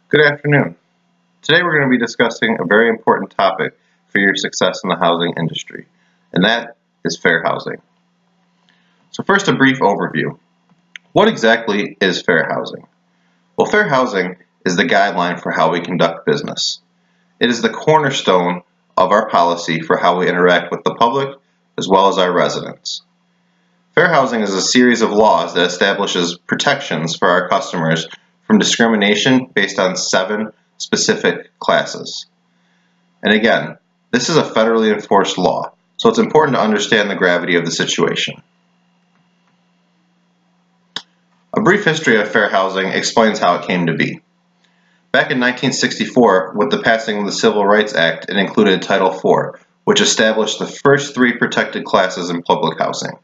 Good afternoon. Today we're going to be discussing a very important topic for your success in the housing industry, and that is fair housing. So first, a brief overview. What exactly is fair housing? Well, fair housing is the guideline for how we conduct business. It is the cornerstone of our policy for how we interact with the public as well as our residents. Fair housing is a series of laws that establishes protections for our customers from discrimination based on 7 specific classes. And again, this is a federally enforced law, so it's important to understand the gravity of the situation. A brief history of fair housing explains how it came to be. Back in 1964, with the passing of the Civil Rights Act, it included Title IV, which established the first 3 protected classes in public housing.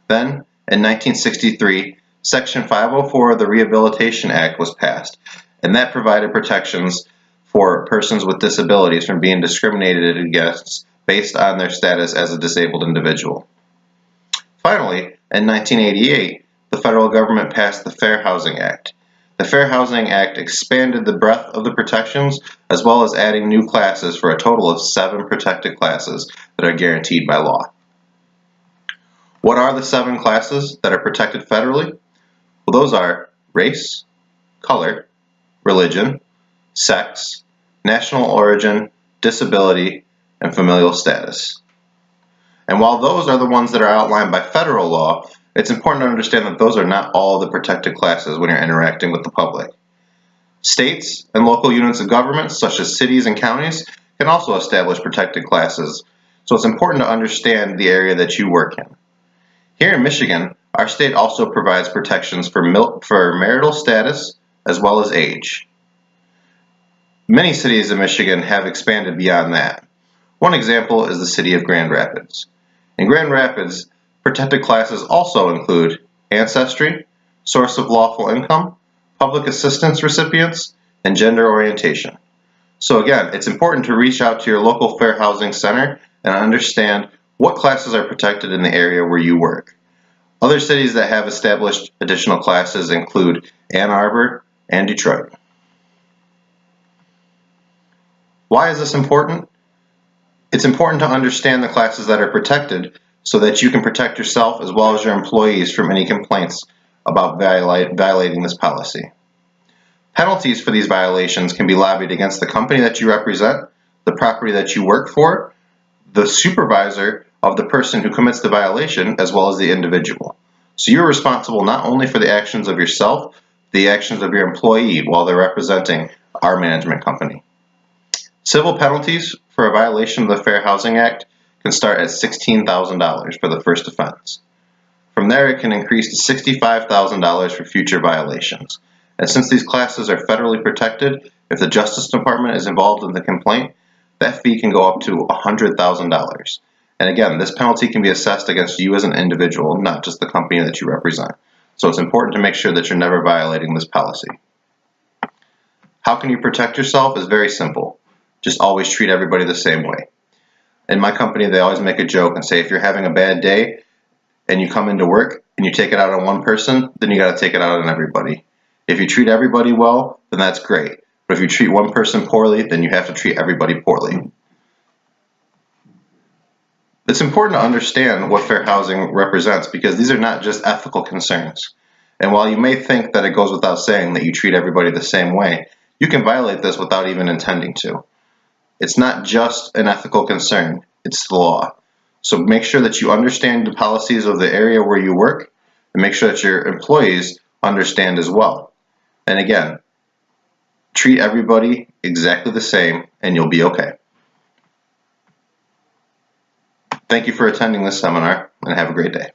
Then, in 1963, Section 504 of the Rehabilitation Act was passed, and that provided protections for persons with disabilities from being discriminated against based on their status as a disabled individual. Finally, in 1988, the federal government passed the Fair Housing Act. The Fair Housing Act expanded the breadth of the protections as well as adding new classes for a total of 7 protected classes that are guaranteed by law. What are the 7 classes that are protected federally? Well, those are race, color, religion, sex, national origin, disability, and familial status. And while those are the ones that are outlined by federal law, it's important to understand that those are not all the protected classes when you're interacting with the public. States and local units of government, such as cities and counties, can also establish protected classes, so it's important to understand the area that you work in. Here in Michigan, our state also provides protections for marital status as well as age. Many cities in Michigan have expanded beyond that. One example is the city of Grand Rapids. In Grand Rapids, protected classes also include ancestry, source of lawful income, public assistance recipients, and gender orientation. So again, it's important to reach out to your local fair housing center and understand what classes are protected in the area where you work. Other cities that have established additional classes include Ann Arbor and Detroit. Why is this important? It's important to understand the classes that are protected so that you can protect yourself as well as your employees from any complaints about violating this policy. Penalties for these violations can be levied against the company that you represent, the property that you work for, the supervisor of the person who commits the violation, as well as the individual. So you're responsible not only for the actions of yourself, the actions of your employee while they're representing our management company. Civil penalties for a violation of the Fair Housing Act can start at $16,000 for the first offense. From there, it can increase to $65,000 for future violations. And since these classes are federally protected, if the Justice Department is involved in the complaint, that fee can go up to $100,000. And again, this penalty can be assessed against you as an individual, not just the company that you represent. So it's important to make sure that you're never violating this policy. How can you protect yourself? Is very simple. Just always treat everybody the same way. In my company, they always make a joke and say, if you're having a bad day and you come into work and you take it out on one person, then you got to take it out on everybody. If you treat everybody well, then that's great. But if you treat one person poorly, then you have to treat everybody poorly. It's important to understand what fair housing represents because these are not just ethical concerns. And while you may think that it goes without saying that you treat everybody the same way, you can violate this without even intending to. It's not just an ethical concern, it's the law. So make sure that you understand the policies of the area where you work and make sure that your employees understand as well. And again, treat everybody exactly the same and you'll be okay. Thank you for attending this seminar and have a great day.